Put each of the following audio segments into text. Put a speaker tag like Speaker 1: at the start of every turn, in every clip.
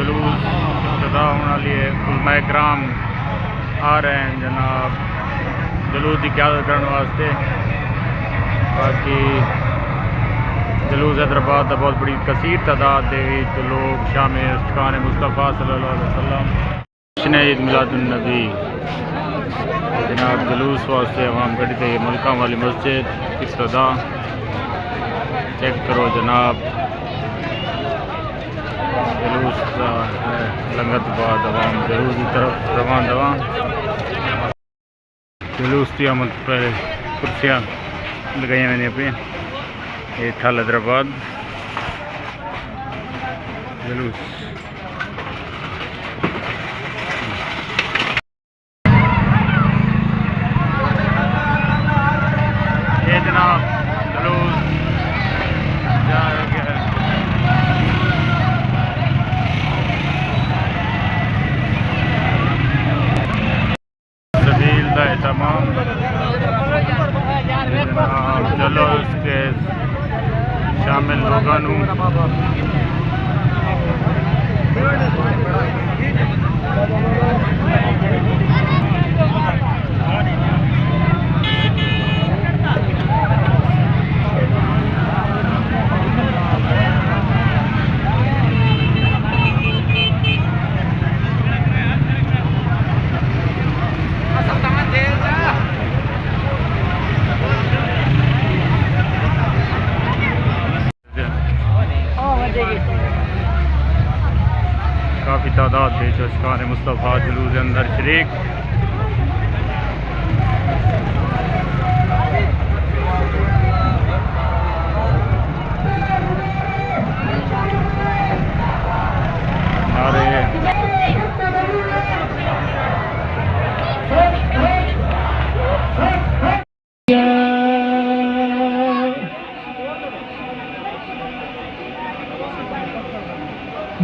Speaker 1: जुलूस इब्तिदा होने वाली है। उलमाए कराम आ रहे हैं जनाब जुलूस की क़यादत करने वास्ते। बाकी जुलूस हैदराबाद का बहुत बड़ी कसीर तादाद के लोग शामिल शान मुस्तफ़ा सल्लल्लाहु अलैहि वसल्लम जश्न ईद मिलादुन्नबी जनाब जुलूस वास्ते अवाम गढ़ी थे। मुल्का वाली मस्जिद इब्तिदा चेक करो जनाब। जुलूस लंगत बाद अवाम जुलूस की तरफ रवान दवा। जुलूस की आमद पर कुर्सियाँ लगाई मैंने अपनी ये था हैदराबाद जुलूस। ये जनाब जुलूस जा रहा है। सबील का तमाम जुलूस के शामिल लोगों काफ़ी तादाद है जो शान मुस्तफ़ा जुलूस अंदर शरीक।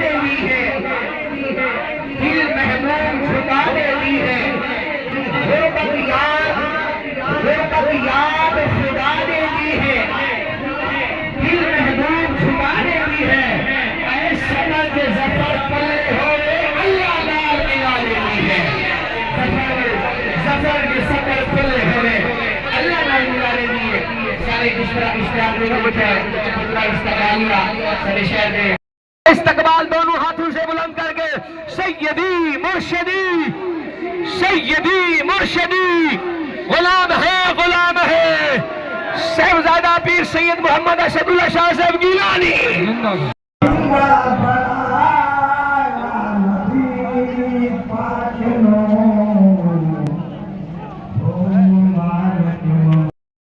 Speaker 2: ने दी है दिल महमूद खुदा ने दी है गुरबत याद खुदा ने दी है दिल महमूद खुदा ने दी है ऐसा के जफर पल्ले हो अल्लाह नाल मिला दी है जफर के सफर पल्ले हो अल्लाह नाल मिला दी है। सारे इस्लाम ने लिखा है इस्तेमालिया सारे शहर में इस्तकबाल दोनों हाथों से बुलंद करके सैयदी मुर्शिदी गुलाम है साहिबजादा पीर सैयद मोहम्मद असदुल्लाह शाह साहब गिलानी।